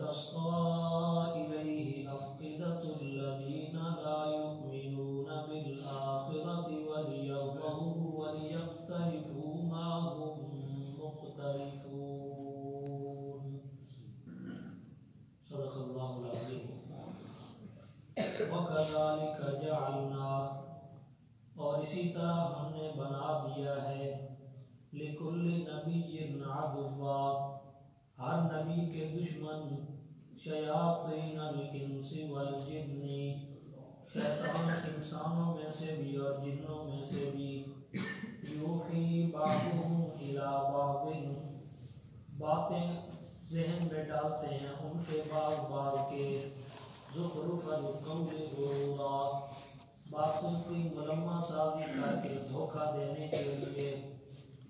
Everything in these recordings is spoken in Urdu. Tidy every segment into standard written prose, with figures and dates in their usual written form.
وَلِتَصْغَى إِلَيْهِ أَفْئِدَةُ الَّذِينَ لَا يُؤْمِنُونَ بِالْآخِرَةِ وَلِيَرْضَوْهُ وَلِيَقْتَرِفُوا مَا هُمْ مُقْتَرِفُونَ۔ صدق اللہ العظیم۔ وَكَذَلِكَ جَعَلْنَا، اور اسی طرح ہم نے بنا دیا ہے، لِكُلِّ نَبِيٍّ عَدُوًّا، ہر نبی کے دشمن، شیاطین الانس والجن، شیطان انسانوں میں سے بھی اور جنوں میں سے بھی، یوحی بعضهم الی بعض، باتیں ذہن میں ڈالتے ہیں ان کے بعض کے، زخرف القول غرورا، باتوں کی ملمہ سازی کر کے دھوکہ دینے کے لیے،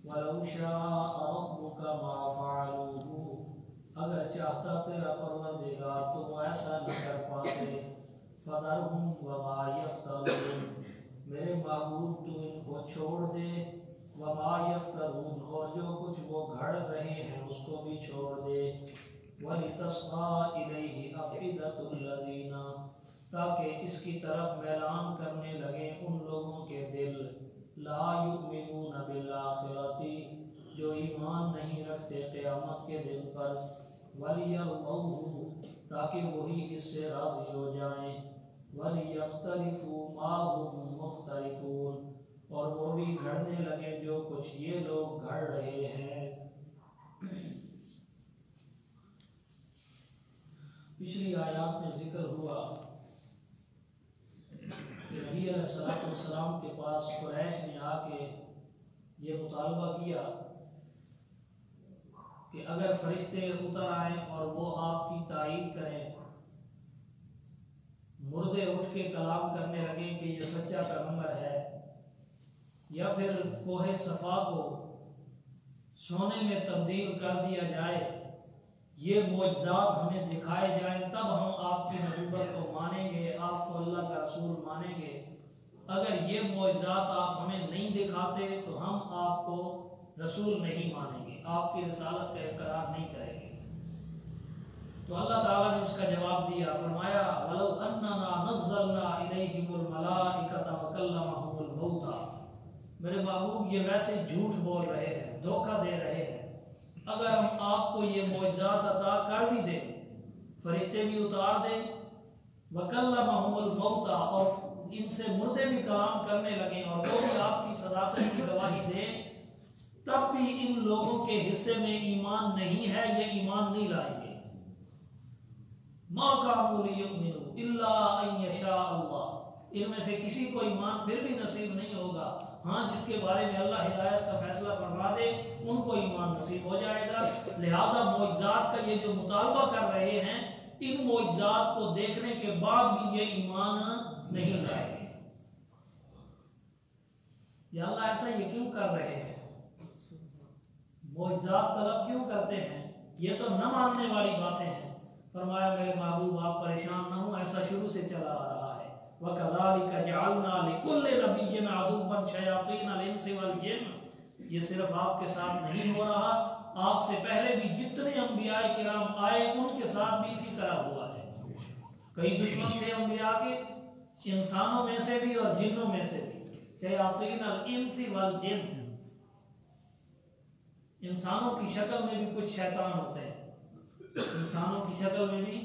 وَلَوْ شَاءَ رَبُّكَ مَا فَعَلُوهُ، اگر چاہتا تیرا پروردگار تو وہ ایسا نہ کر پاتے، فَذَرْهُمْ وَمَا يَفْتَرُونَ، میرے محبوب تو ان کو چھوڑ دے، وَمَا يَفْتَرُونَ، اور جو کچھ وہ گھڑ رہے ہیں اس کو بھی چھوڑ دے، وَلِتَصْغَى إِلَيْهِ أَفْئِدَةُ الَّذِينَ، تاکہ اس کی طرف میلان کرنے لگے ان لوگوں کے دل، لا یؤمنون بالآخرۃ، جو ایمان نہیں رکھتے قیامت کے دن پر، وَلِيَرْضَوْهُ، تاکہ وہی اس سے راضی ہو جائیں، وَلِيَقْتَرِفُوا مَا هُمْ مُقْتَرِفُونَ، اور وہ بھی گھڑنے لگے جو کچھ یہ لوگ گھڑ رہے ہیں۔ پچھلی آیات میں ذکر ہوا کہ نبی علیہ السلام کے پاس قریش نے آ کے یہ مطالبہ کیا کہ اگر فرشتے اتر آئیں اور وہ آپ کی تائید کریں، مردے اٹھ کے کلام کرنے لگیں کہ یہ سچا پیغمبر ہے، یا پھر کوہ صفا کو سونے میں تبدیل کر دیا جائے، یہ معجزات ہمیں دکھائے جائیں، تب ہم آپ کی نبوت کو مانیں گے، آپ کو اللہ کا رسول مانیں گے۔ اگر یہ معجزات آپ ہمیں نہیں دکھاتے تو ہم آپ کو رسول نہیں مانیں گے، آپ کی رسالت کا اقرار نہیں کریں گے۔ تو اللہ تعالیٰ نے اس کا جواب دیا، فرمایا وَلَوْ أَنَّنَا نَزَّلْنَا إِلَيْهِمُ الْمَلَائِكَةَ وَكَلَّمَهُمُ الْمَوْتَى، میرے محبوب یہ ویسے جھوٹ بول رہے ہیں، دھوکہ دے رہے ہیں، اگر ہم آپ کو یہ معجزات عطا کر بھی دیں، فرشتے بھی اتار دیں، وَكَلَّمَهُمُ الْمَوْتَى، اور ان سے مردے بھی کلام کرنے لگیں اور وہ بھی آپ کی صداقت کی گواہی دیں، تب بھی ان لوگوں کے حصے میں ایمان نہیں ہے، یہ ایمان نہیں لائیں گے۔ مَا كَانُوا لِيُؤْمِنُوا إِلَّا أَن يَشَاءَ اللَّهُ، ان میں سے کسی کو ایمان پھر بھی نصیب نہیں ہوگا، ہاں جس کے بارے میں اللہ ہدایت کا فیصلہ فرما دے ان کو ایمان نصیب ہو جائے گا۔ لہٰذا معجزات کا یہ جو مطالبہ کر رہے ہیں، ان معجزات کو دیکھنے کے بعد بھی یہ ایمان نہیں لائیں گے۔ یا اللہ ایسا یہ کیوں کر رہے ہیں؟ معجزات طلب کیوں کرتے ہیں؟ یہ تو نہ ماننے والی باتیں ہیں۔ فرمایا میرے محبوب آپ پریشان نہ ہوں، ایسا شروع سے چلا آ رہا ہے۔ وَكَذَلِكَ جَعَلْنَا لِكُلِّ نَبِيٍّ عَدُوًّا شَيَاطِينَ الْإِنسِ وَالْجِنِّ، یہ صرف آپ کے ساتھ نہیں ہو رہا، آپ سے پہلے بھی جتنے انبیاء کرام آئے ان کے ساتھ بھی اسی طرح ہوا ہے۔ کئی دشمن تھے انبیاء کے، انسانوں میں سے بھی اور جنوں میں سے بھی، شیاطین الانس والجن، انسانوں کی شکل میں بھی کچھ شیطان ہوتے ہیں، انسانوں کی شکل میں بھی،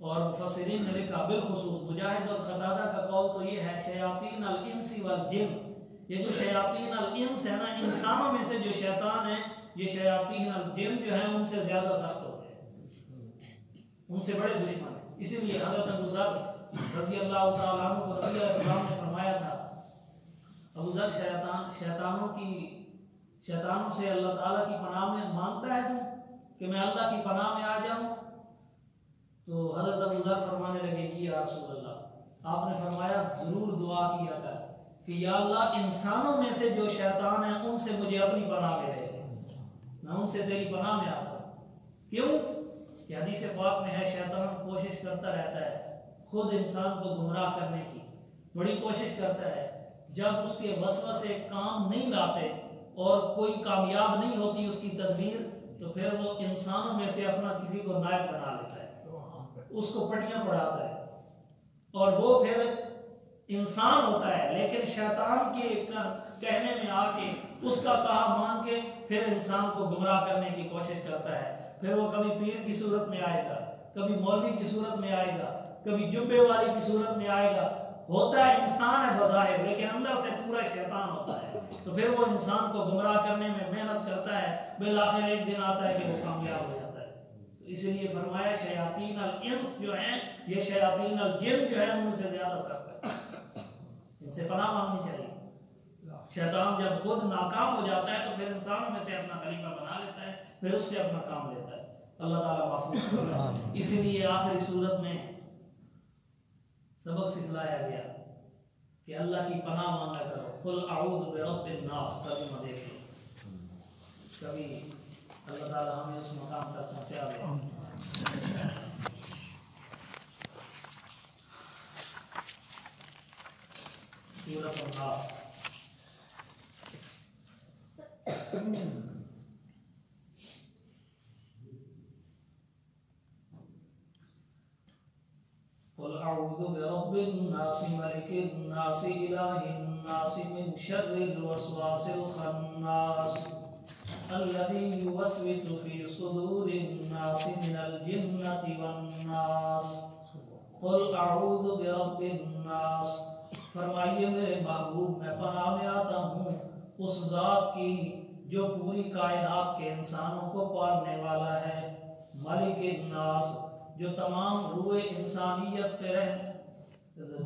اور مفسرین نے لکھا بالخصوص مجاہد اور قتادہ کا قول تو یہ ہے شیاطین الانس والجن، یہ جو شیاطین الانس ہے نا، انسانوں میں سے جو شیطان ہیں، یہ شیاطین الجن جو ہیں ان سے زیادہ سخت ہوتے ہیں، ان سے بڑے دشمن ہیں۔ اسی لیے حضرت ابو ذر رضی اللہ تعالیٰ عنہ کو نبی علیہ السلام نے فرمایا تھا، ابو ذر شیطانوں سے اللہ تعالیٰ کی پناہ میں مانگتا ہے تو کہ میں اللہ کی پناہ میں آ جاؤں؟ تو حضرت ابو ذر فرمانے لگے کہ یا رسول اللہ، آپ نے فرمایا ضرور دعا کیا کر کہ یا اللہ انسانوں میں سے جو شیطان ہیں ان سے مجھے اپنی پناہ میں رہے، میں ان سے تیری پناہ میں آتا ہوں۔ کیوں کہ حدیث پاک میں ہے شیطان کوشش کرتا رہتا ہے خود انسان کو گمراہ کرنے کی، بڑی کوشش کرتا ہے، جب اس کے وسوسے کام نہیں لاتے اور کوئی کامیاب نہیں ہوتی اس کی تدبیر، تو تو پھر وہ انسانوں میں سے اپنا کسی کو نائب بنا لیتا ہے، اس کو پٹیاں پڑھاتا ہے، اور وہ پھر انسان ہوتا ہے لیکن شیطان کے کہنے میں آ کے اس کا کہا مان کے پھر انسان کو گمراہ کرنے کی کوشش کرتا ہے۔ پھر وہ کبھی پیر کی صورت میں آئے گا، کبھی مولوی کی صورت میں آئے گا، کبھی جبے والی کی صورت میں آئے گا، ہوتا ہے انسان ہے بظاہر لیکن اندر سے پورا شیطان ہوتا ہے، تو پھر وہ انسان کو گمراہ کرنے میں محنت کرتا ہے، بالآخر ایک دن آتا ہے کہ وہ کامیاب ہو جاتا ہے۔ تو اس لیے فرمایا شیاطین الانس جو ہیں یہ شیاطین الجن جو ہے ان سے زیادہ سخت ہے، ان سے پناہ مانگنی چاہیے۔ شیطان جب خود ناکام ہو جاتا ہے تو پھر انسانوں میں سے اپنا خلیفہ بنا لیتا ہے، پھر اس سے اپنا کام لیتا ہے۔ اللہ تعالیٰ محفوظ کرے۔ اسی لیے آخری صورت میں سبق سکھلایا گیا کہ اللہ کی پناہ مانگا کرو، قل اعوذ برب الناس، ترجمہ دیکھیں، کبھی اللہ تعالیٰ ہمیں اس مقام تک پہنچا دے۔ سورۃ الناس، قل اعوذ برب الناس ملک الناس الہ الناس من شر الوسواس الخناس الذي يوسوس في صدور الناس من الجنة والناس۔ قل اعوذ برب الناس، فرمائیے میرے محبوب میں پناہ میں آتا ہوں اس ذات کی جو پوری کائنات کے انسانوں کو پالنے والا ہے، ملک الناس جو تمام روح انسانیت پہ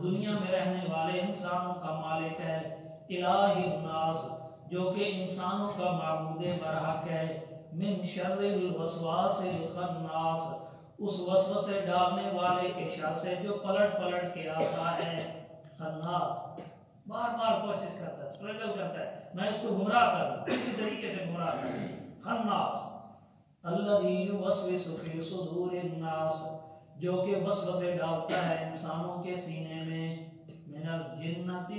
دنیا میں رہنے والے انسانوں کا مالک ہے، الہ الناس جو کہ انسانوں کا معبود برحق ہے، من شر الوسواس الخناس اس وسوسے ڈالنے والے کے شر سے جو پلٹ پلٹ کے آتا ہے، خناس بار بار کوشش کرتا ہے، اسٹرگل کرتا ہے میں اس کو گمراہ کروں، اسی طریقے سے گمراہ کروں، خناس الذی یوسوس فی صدور الناس جو کہ وسوسے ڈالتا ہے انسانوں کے سینے میں، من الجنۃ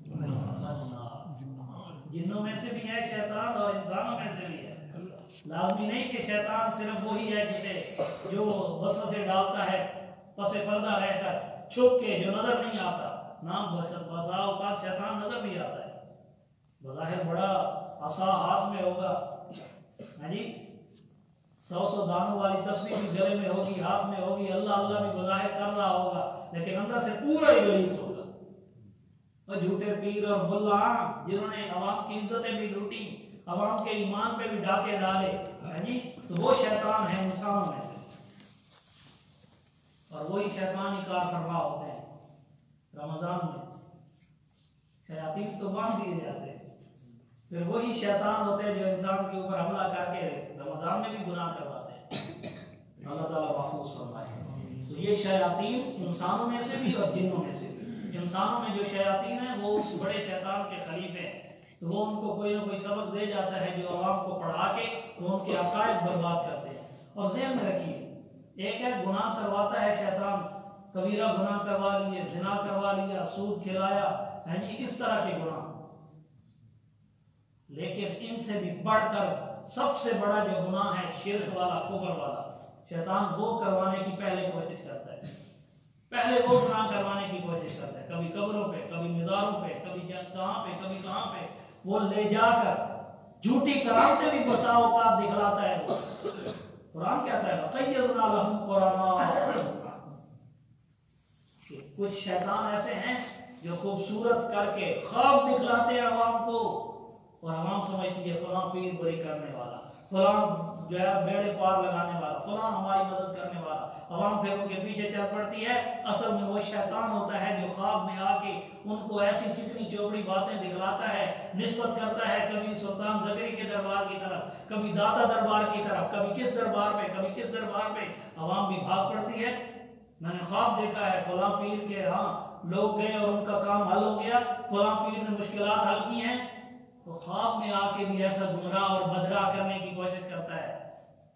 والناس، جنوں میں سے بھی ہے شیطان اور انسانوں میں سے بھی ہے۔ لازمی نہیں کہ شیطان صرف وہی ہے جسے جو وسوسے ڈالتا ہے پس پردہ رہ کر چھپ کے جو نظر نہیں آتا، نام بسا اوقات شیطان نظر بھی آتا ہے، بظاہر بڑا عصا ہاتھ میں ہوگا، ہاں جی 100 دانوں والی تسبیح بھی گلے میں ہوگی، ہاتھ میں ہوگی، اللہ اللہ بھی بظاہر کر رہا ہوگا لیکن اندر سے پورا ابلیس ہوگا۔ اور جھوٹے پیر اور ملا جنہوں نے عوام کی عزتیں بھی لوٹی، عوام کے ایمان پہ بھی ڈاکے ڈالے، ہاں جی تو وہ شیطان ہے انسانوں میں سے، اور وہی شیطانی کار فرما ہوتے ہیں۔ رمضان میں شیاطین تو باندھ دیے جاتے ہیں، پھر وہی شیطان ہوتے ہیں جو انسان کے اوپر حملہ کر کے رمضان میں بھی گناہ کرواتے ہیں۔ اللہ تعالیٰ محفوظ فرمائے۔ تو یہ شیاطین انسانوں میں سے بھی اور جنوں میں سے بھی، انسانوں میں جو شیاطین ہیں وہ اس بڑے شیطان کے خلیفے ہیں، تو وہ ان کو کوئی نہ کوئی سبق دے جاتا ہے جو عوام کو پڑھا کے وہ ان کے عقائد برباد کرتے ہیں۔ اور ذہن میں رکھیے ایک ہے گناہ کرواتا ہے شیطان، کبیرہ گناہ کروا لیے، زنا کروا لیا، سود کھلایا، یعنی اس طرح کے گناہ، لیکن ان سے بھی بڑھ کر سب سے بڑا جو گناہ ہے شرک والا، کفر والا، شیطان وہ کروانے کی پہلے کوشش کرتا ہے، پہلے وہ گناہ کروانے کی کوشش کرتا ہے، کبھی قبروں پہ، کبھی مزاروں پہ، کبھی کہاں پہ، کبھی کہاں پہ وہ لے جا کر جھوٹی کرامتیں بھی بتا اوقات دکھلاتا ہے۔ وہ قرآن کہتا ہے وَقَيَّضْنَا لَهُمْ قُرَنَاءَ، کچھ شیطان ایسے ہیں جو خوبصورت کر کے خواب دکھلاتے ہیں عوام کو، اور عوام سمجھتی ہے فلاں پیر بری کرنے والا، فلاں جو ہے بیڑے پار لگانے والا، فلاں ہماری مدد کرنے والا، عوام پھر ان کے پیچھے چل پڑتی ہے، اصل میں وہ شیطان ہوتا ہے جو خواب میں آ کے ان کو ایسی چکنی چوبڑی باتیں دکھلاتا ہے، نسبت کرتا ہے کبھی سلطان زکری کے دربار کی طرف، کبھی داتا دربار کی طرف، کبھی کس دربار پہ، کبھی کس دربار پہ، عوام بھی بھاگ پڑتی ہے۔ میں نے خواب دیکھا ہے فلاں پیر کے ہاں لوگ گئے اور ان کا کام حل ہو گیا، فلاں پیر نے مشکلات حل کی ہیں، تو خواب میں آ کے بھی ایسا گمراہ اور بدراہ کرنے کی کوشش کرتا ہے،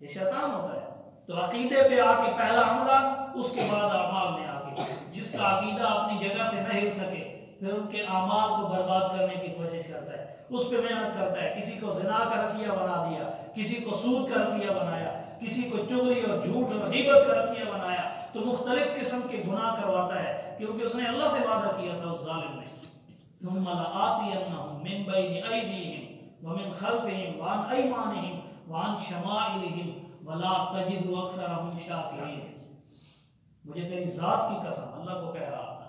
یہ شیطان ہوتا ہے۔ تو عقیدے پہ آ کے پہلا حملہ، اس کے بعد اعمال میں آ کے، جس کا عقیدہ اپنی جگہ سے نہ ہل سکے پھر ان کے اعمال کو برباد کرنے کی کوشش کرتا ہے، اس پہ محنت کرتا ہے. کسی کو زنا کا رسیہ بنا دیا، کسی کو سود کا رسیہ بنایا، کسی کو چغلی اور جھوٹ اور غیبت کا رسیہ بنایا، تو مختلف قسم کے گناہ کرواتا ہے، کیونکہ اس نے اللہ سے وعدہ کیا تھا اس ظالم نے. ثم لآتینہم من بین ایدیہم ومن خلفہم وعن ایمانہم وعن شمائلہم ولا تجد اکثرہم شاکرین. مجھے تیری ذات کی قسم، اللہ کو کہہ رہا تھا،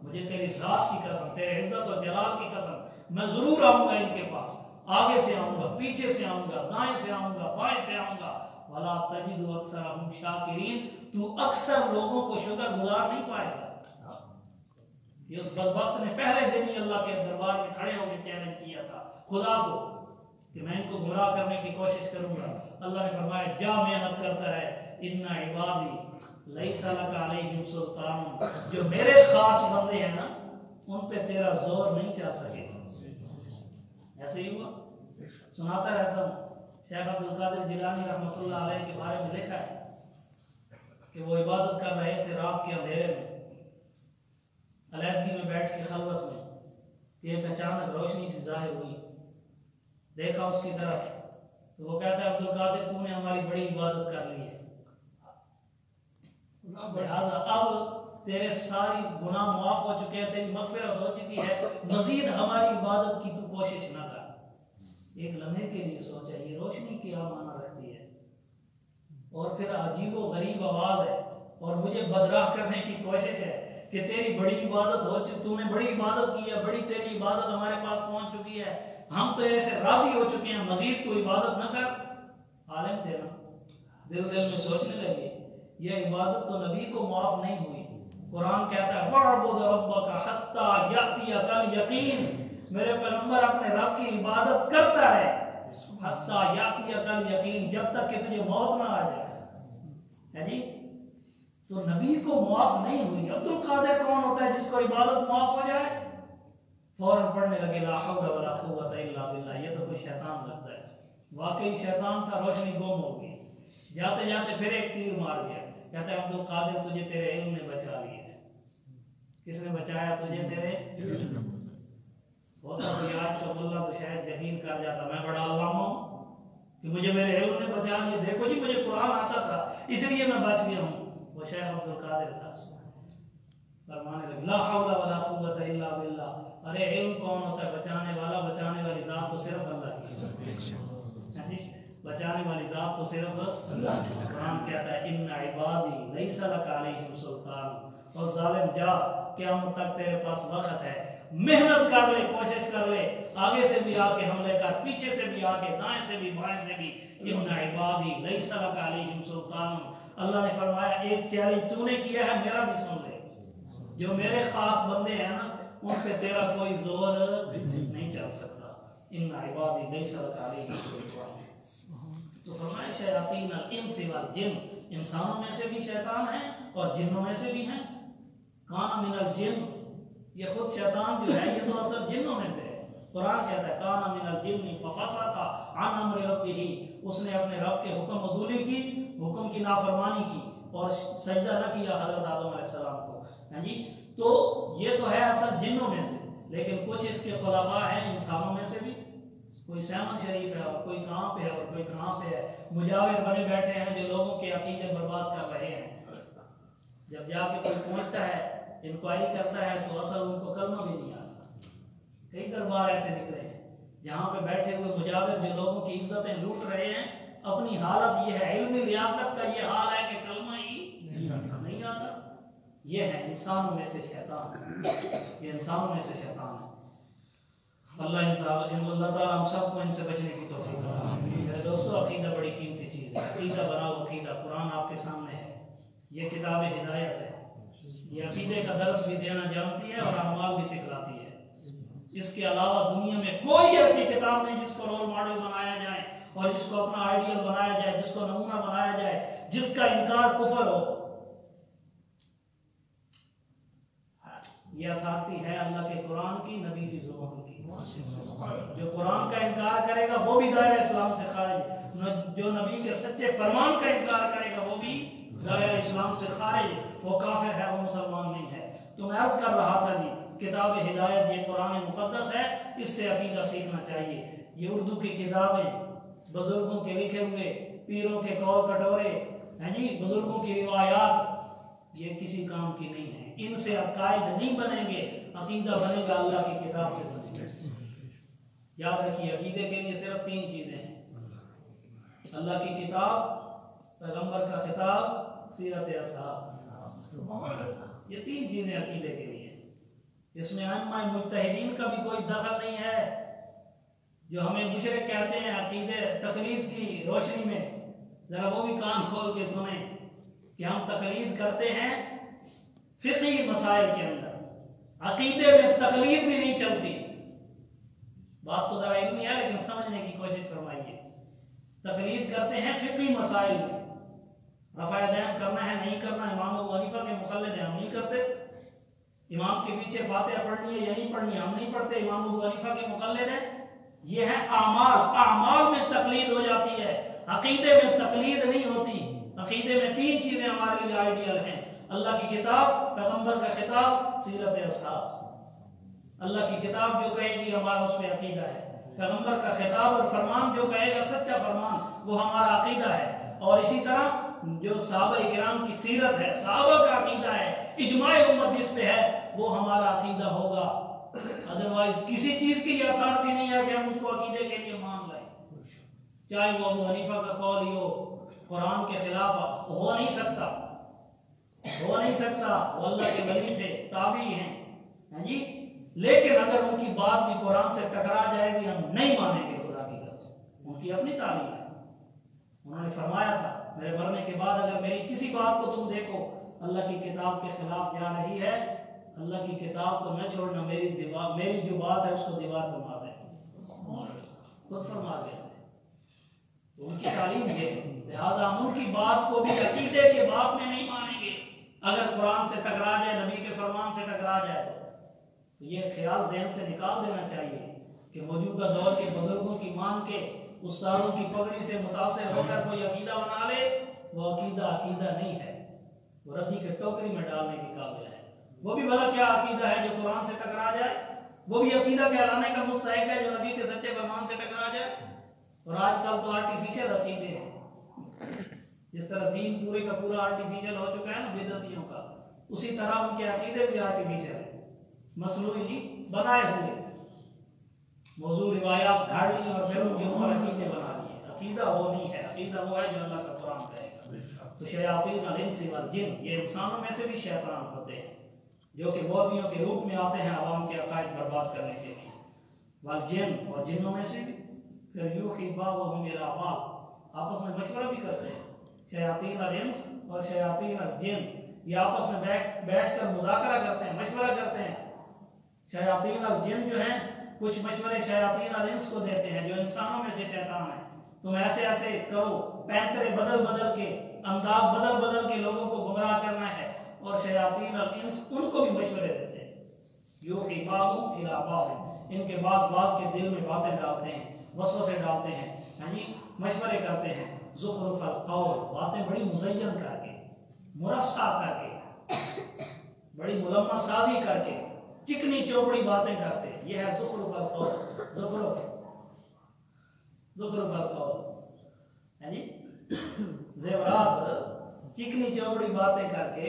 مجھے تیری ذات کی قسم، تیرے عزت اور جلال کی قسم، میں ضرور آؤں گا ان کے پاس، آگے سے آؤں گا، پیچھے سے آؤں گا، دائیں سے آؤں گا، بائیں سے آؤں گا. ولا تجد اکثرہم شاکرین، تو اکثر لوگوں کو شکر گزار نہیں پائے گا. یہ اس بدبخت نے پہلے دن ہی اللہ کے دربار میں کھڑے ہو کے چیلنج کیا تھا خدا کو کہ میں ان کو گمراہ کرنے کی کوشش کروں گا. اللہ نے فرمایا جا محنت کرتا ہے، ان عبادی لیس لک علیہم سلطان، جو میرے خاص بندے ہیں نا ان پہ تیرا زور نہیں چل سکے. ایسے ہی ہوا، سناتا رہتا ہوں. شیخ عبد القادر جیلانی رحمۃ اللہ علیہ کے بارے میں لکھا ہے کہ وہ عبادت کر رہے تھے رات کے اندھیرے میں، علیحدگی میں بیٹھ کے خلوت میں، کہ ایک اچانک روشنی سی ظاہر ہوئی، دیکھا اس کی طرف تو وہ کہتا ہے عبد القادر تو نے ہماری بڑی عبادت کر لی ہے، لہٰذا اب تیرے ساری گناہ معاف ہو چکے ہیں، تیری مغفرت ہو چکی ہے، مزید ہماری عبادت کی تو کوشش نہ کر. ایک لمحے کے لیے سوچا یہ روشنی کیا مانا رہتی ہے، اور پھر عجیب و غریب آواز ہے اور مجھے بدراہ کرنے کی کوشش ہے کہ تیری بڑی عبادت ہو چکی، تو نے بڑی عبادت کی ہے، بڑی تیری عبادت ہمارے پاس پہنچ چکی ہے، ہم تو ایسے راضی ہو چکے ہیں، مزید تو عبادت نہ کر. عالم تھے نا، دل میں سوچنے لگے یہ عبادت تو نبی کو معاف نہیں ہوئی. قرآن کہتا ہے وَاعْبُدْ رَبَّكَ حَتَّى يَأْتِيَكَ الْيَقِينُ، میرے پیغمبر اپنے رب کی عبادت کرتا ہے حَتَّى يَأْتِيَكَ الْيَقِينُ، جب تک کہ تجھے موت نہ آ جائے. ہے جی، تو نبی کو معاف نہیں ہوئی. عبد القادر کون ہوتا ہے جس کو عبادت معاف ہو جائے؟ فوراً پڑھنے لگے لا حول ولا قوت الا باللہ. یہ تو کوئی شیطان لگتا ہے. واقعی شیطان تھا، روشنی گم ہو گئی. جاتے جاتے پھر ایک تیر مار گیا، کہتا ہے عبد القادر تجھے تیرے علم نے بچا لیا. کس نے بچایا تجھے؟ تیرے علم. ہوتا کوئی آج کا ملا تو شاید یقین کر جاتا میں بڑا علامہ ہوں کہ مجھے میرے علم نے بچا لیا، دیکھو جی مجھے قرآن آتا تھا اس لیے میں بچ گیا ہوں. وہ شیخ عبد القادر تھا، فرمانے لگے لا حول ولا قوت الا باللہ. ارے علم کون ہوتا ہے؟ بچانے والا، بچانے والی ذات تو صرف اللہ کی، بچانے والی ذات تو صرف اللہ کی. قرآن کہتا ہے ان عبادی لیس لک علیہم سلطان. اور ظالم جا، قیامت تک تیرے پاس وقت ہے، محنت کر لے، کوشش کر لے، آگے سے بھی آ کے حملے کر، پیچھے سے بھی آ کے، دائیں سے بھی بائیں سے بھی. ان عبادی لیس لک علیہم سلطان. اللہ نے فرمایا ایک چیلنج تو نے کیا ہے، میرا بھی سن لے. جو میرے خاص بندے ہیں نا ان پہ تیرا کوئی زور نہیں چل سکتا. ان عبادی لیس لک علیہم سلطان. تو فرمایا شیاطین الانس والجن، انسانوں میں سے بھی شیطان ہیں اور جنوں میں سے بھی ہیں. کان من الجن، یہ خود شیطان جو ہے یہ تو اصل جنوں میں سے ہے. قرآن کہتا ہے کان من الجن ففسق عن امر ربہ، اس نے اپنے رب کے حکم عدولی کی، حکم کی نافرمانی کی اور سجدہ نہ کیا حضرت آدم علیہ السلام کو. ہاں جی، تو یہ تو ہے اصل جنوں میں سے، لیکن کچھ اس کے خلفاء ہیں انسانوں میں سے بھی. کوئی سیمن شریف ہے اور کوئی کہاں پہ ہے اور کوئی کہاں پہ ہے، مجاور بنے بیٹھے ہیں جو لوگوں کے عقیدے برباد کر رہے ہیں. جب جا کے کوئی پہنچتا ہے، انکوائری کرتا ہے تو اصل ان کو کلمہ بھی نہیں آتا. کئی دربار ایسے نکلے ہیں جہاں پہ بیٹھے ہوئے مجاور جو لوگوں کی عزتیں لوٹ رہے ہیں، اپنی حالت یہ ہے، علمی لیاقت کا یہ حال ہے کہ کلمہ ہی نہیں آتا. یہ ہے انسانوں میں سے شیطان، یہ انسانوں میں سے شیطان ہے. اللہ تعالیٰ ہم سب کو ان سے بچنے کی توفیق دے. میرے دوستو عقیدہ بڑی قیمتی چیز ہے. عقیدہ بناؤ عقیدہ. قرآن آپ کے سامنے ہے، یہ کتاب ہدایت ہے، یہ عقیدے کا درس بھی دینا جانتی ہے اور اعمال بھی سکھلاتی ہے. اس کے علاوہ دنیا میں کوئی ایسی کتاب نہیں جس کو رول ماڈل بنایا جائے اور جس کو اپنا آئیڈیل بنایا جائے، جس کو نمونہ بنایا جائے، جس کا انکار کفر ہو. یہ اتھارٹی ہے اللہ کے قرآن کی، نبی کی زبان کی. جو قرآن کا انکار کرے گا وہ بھی دائرہ اسلام سے خارج، جو نبی کے سچے فرمان کا انکار کرے گا وہ بھی دائرہ اسلام سے خارج، وہ کافر ہے، وہ مسلمان نہیں ہے. تو میں عرض کر رہا تھا جی کتاب ہدایت یہ قرآن مقدس ہے، اس سے عقیدہ سیکھنا چاہیے۔ یہ اردو کی کتابیں، بزرگوں کے لکھے ہوئے، پیروں کے قول کٹورے ہیں جی، بزرگوں کی روایات، یہ کسی کام کی نہیں ہے۔ ان سے عقائد نہیں بنیں گے، عقیدہ بنے گا اللہ کی کتاب سے بنے گا۔ یاد رکھیے عقیدے کے لیے صرف 3 چیزیں ہیں: اللہ کی کتاب، پیغمبر کا خطاب، سیرت اصحاب۔ یہ 3 چیزیں عقیدے کے لیے، اس میں ائمہ مجتہدین کا بھی کوئی دخل نہیں ہے۔ جو ہمیں مشرک کہتے ہیں عقیدے تقلید کی روشنی میں، ذرا وہ بھی کان کھول کے سنیں کہ ہم تقلید کرتے ہیں فقہی مسائل کے اندر، عقیدے میں تقلید بھی نہیں چلتی۔ بات تو ذرا علمی ہے لیکن سمجھنے کی کوشش فرمائیے۔ تقلید کرتے ہیں فقہی مسائل میں، رفع دین کرنا ہے نہیں کرنا، امام ابو حنیفہ کے مقلد ہیں ہم نہیں کرتے، امام کے پیچھے فاتحہ پڑھنی ہے یا نہیں پڑھنی ہم نہیں پڑھتے، امام ابو حنیفہ کے مقلد ہیں۔ یہ ہے اعمال میں تقلید ہو جاتی ہے، عقیدے میں تقلید نہیں ہوتی۔ عقیدے میں 3 چیزیں ہمارے لیے آئیڈیل ہیں: اللہ کی کتاب، پیغمبر کا خطاب، سیرت اصحاب۔ اللہ کی کتاب جو کہے گی ہمارا اس پہ عقیدہ ہے، پیغمبر کا خطاب اور فرمان جو کہے گا سچا فرمان وہ ہمارا عقیدہ ہے، اور اسی طرح جو صحابہ کرام کی سیرت ہے، صحابہ کا عقیدہ ہے، اجماع امت جس پہ ہے وہ ہمارا عقیدہ ہوگا۔ ادروائز کسی چیز کی یہ اتھارٹی نہیں ہے کہ ہم اس کو عقیدے کے لیے مان لائیں، چاہے وہ ابو حنیفہ کا قول ہی ہو، قرآن کے خلاف ہو نہیں سکتا، ہو نہیں سکتا۔ وہ اللہ کے ولی تھے، تابعی ہیں جی، لیکن اگر ان کی بات بھی قرآن سے ٹکرا جائے گی ہم نہیں مانیں گے۔ خدا کی قسم، ان کی اپنی تعلیم ہے، انہوں نے فرمایا تھا میرے مرنے کے بعد اگر میری کسی بات کو تم دیکھو اللہ کی کتاب کے خلاف جا رہی ہے، اللہ کی کتاب کو نہ چھوڑنا، میری جو بات ہے اس کو دیوار پہ مار دیں، خود فرما گئے تھے۔ تو ان کی تعلیم یہ ہے، لہذا ہم ان کی بات کو بھی عقیدے کے باب میں نہیں مانیں گے اگر قرآن سے ٹکرا جائے، نبی کے فرمان سے ٹکرا جائے تو یہ خیال ذہن سے نکال دینا چاہیے کہ موجودہ دور کے بزرگوں کی مان کے، استادوں کی پگڑی سے متاثر ہو کر کوئی عقیدہ بنا لے، وہ عقیدہ نہیں ہے، وہ ردی کے ٹوکری میں ڈالنے کے قابل ہے۔ وہ بھی بھلا کیا عقیدہ ہے جو قرآن سے ٹکرا جائے؟ وہ بھی عقیدہ کہلانے کا مستحق ہے جو نبی کے سچے فرمان سے ٹکرا جائے؟ اور آج کل تو آرٹیفیشل عقیدے ہیں، جس طرح دین پورے کا پورا آرٹیفیشل ہو چکا ہے نا بدعتیوں کا، اسی طرح ان کے عقیدے بھی آرٹیفیشل ہیں، مصنوعی بنائے ہوئے، موضوع روایات گھاڑ لی اور پھر ان کے اوپر عقیدے بنا لیے۔ عقیدہ وہ نہیں ہے، عقیدہ وہ ہے جو اللہ کا قرآن کہے گا۔ تو شیاطین الانس والجن، یہ انسانوں میں سے بھی شیطان ہوتے ہیں جو کہ مولویوں کے روپ میں آتے ہیں عوام کے عقائد برباد کرنے کے لیے، والجن، اور جنوں میں سے بھی۔ پھر یوحی بعضهم الی بعض، آپس میں مشورہ بھی کرتے ہیں، شیاطین الانس اور شیاطین الجن یہ آپس میں بیٹھ کر مذاکرہ کرتے ہیں، مشورہ کرتے ہیں۔ شیاطین الجن جو ہیں کچھ مشورے شیاطین الانس کو دیتے ہیں جو انسانوں میں سے شیطان ہیں، تم ایسے ایسے کرو، پینترے بدل بدل کے، انداز بدل بدل کے لوگوں کو گمراہ کرنا ہے، اور شیاطین الانس ان کو بھی مشورے دیتے ہیں۔ یوحی بعضهم الی بعض، ان کے بعد بعض کے دل میں باتیں ڈالتے ہیں، وسوسے ڈالتے ہیں، یعنی مشورے کرتے ہیں۔ زخرف القول، باتیں بڑی مزین کر کے، مرصع کر کے، بڑی ملمہ سازی کر کے، چکنی چوپڑی باتیں کرتے ہیں، یہ ہے زخرف القول۔ زخرف القول یعنی زیورات، چکنی چوپڑی باتیں کر کے،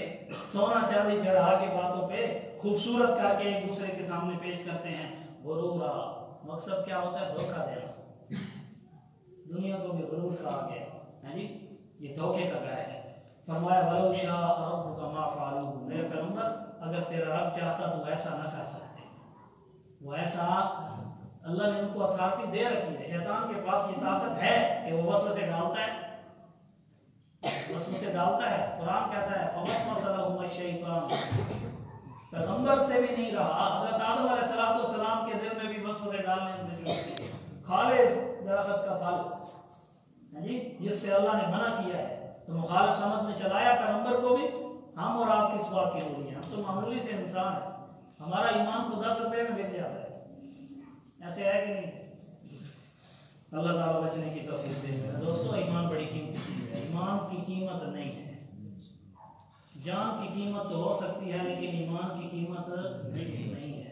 سونا چاندی چڑھا کے باتوں پہ خوبصورت کر کے ایک دوسرے کے سامنے پیش کرتے ہیں۔ غرورا، مقصد کیا ہوتا ہے؟ دھوکہ دینا۔ دنیا کو بھی غرور کہا گیا ہے جی، یہ دھوکے کا گھر ہے۔ فرمایا وَلَوْ شَاءَ رَبُّكَ مَا فَعَلُوهُ، میرے پیغمبر اگر تیرا رب چاہتا تو ایسا نہ کر سکتے، وہ ایسا، اللہ نے ان کو اتھارٹی دے رکھی ہے، شیطان کے پاس یہ طاقت ہے کہ وہ وسوسے ڈالتا ہے، وسوسے ڈالتا ہے۔ قرآن کہتا ہے فَوَسْوَسَ لَهُمَ الشَّيْطَانُ، پیغمبر سے بھی نہیں رہا، حضرت آدم علیہ السلام کے دل میں بھی وسوسے ڈالنے اس نے شروع کیے۔ خالص درخت کا پھل جی جس سے اللہ نے منع کیا ہے، تو مخالف سمت میں چلایا پیغمبر کو بھی۔ ہم اور آپ کس بات کی ہو رہی ہیں؟ ہم تو معمولی سے انسان ہیں، ہمارا ایمان تو 10 روپے میں بک جاتا ہے، ایسے ہے کہ نہیں؟ اللہ تعالیٰ بچنے کی توفیق دے۔ دوستو ایمان بڑی قیمتی چیز ہے، ایمان کی قیمت نہیں ہے۔ جان کی قیمت تو ہو سکتی ہے لیکن ایمان کی قیمت نہیں ہے۔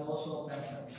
265,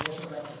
265।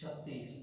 36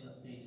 36।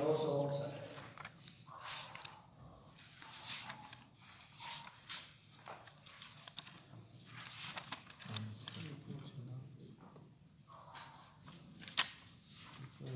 259।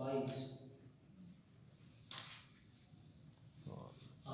22,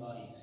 22।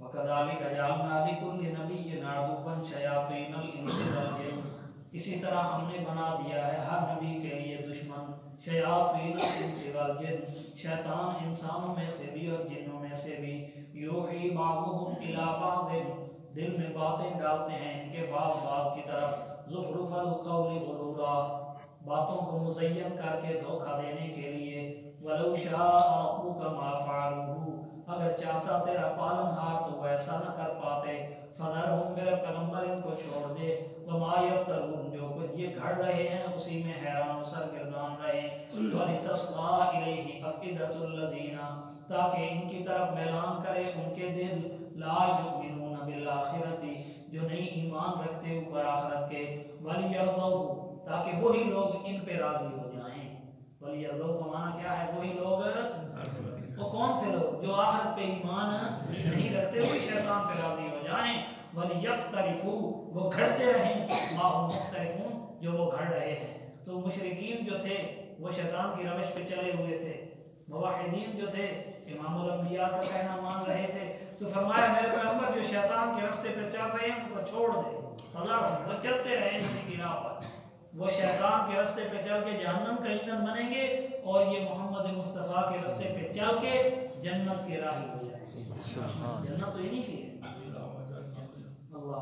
وَكَذَلِكَ جَعَلْنَا لِكُلِّ نَبِيٍّ عَدُوًّا شَيَاطِينَ الْإِنسِ وَالْجِنِّ، اسی طرح ہم نے بنا دیا ہے ہر نبی کے لیے دشمن شیاطین الانس والجن، شیطان انسانوں میں سے بھی اور جنوں میں سے بھی، یوحی بعضهم الی بعض، دل میں باتیں ڈالتے ہیں ان کے بعض کی طرف، زخرف القول غرورا، باتوں کو مزین کر کے دھوکہ دینے کے لیے، ولو شاء ربک ما فعلوہ، اگر چاہتا تیرا پالن ہار تو ایسا نہ کر پاتے، فذرہم، میرے پیغمبر ان کو چھوڑ دے، وما یفترون، جو کچھ یہ گھڑ رہے ہیں اسی میں حیران و سرگردان رہے، وَلِتَصْغَىٰ إِلَيْهِ أَفْئِدَةُ الَّذِينَ، تاکہ ان کی طرف میلان کرے ان کے دل، لا یؤمنون بالآخرۃ، جو نہیں ایمان رکھتے اوپر آخرت کے، وَلِيَرْضَوْهُ، تاکہ وہی لوگ ان پہ راضی ہو جائیں۔ وَلِيَرْضَوْهُ کا معنی کیا ہے؟ وہی لوگ، وہ کون سے لوگ؟ جو آخرت پہ ایمان نہیں رکھتے وہی شیطان پہ راضی ہو جائیں۔ وَلِيَقْتَرِفُوا، وہ گھڑتے رہیں، مَا هُمْ مُقْتَرِفُونَ، جو وہ گھڑ رہے ہیں۔ تو مشرکین جو تھے وہ شیطان کی روش پہ چلے ہوئے تھے، موحدین جو تھے امام الانبیاء کا کہنا مان رہے تھے، تو فرمایا میرے پیغمبر جو شیطان کے راستے پہ چل رہے ہیں ان کو چھوڑ دے، وہ چلتے رہے اسی کی راہ پر، وہ شیطان کے راستے پہ چل کے جہنم کا ایندھن بنیں گے، اور یہ محمد مصطفیٰ کے راستے پہ چل کے جنت کے راہی ہو جائیں گے۔ جنت تو یہ نہیں کی ہے، اللہ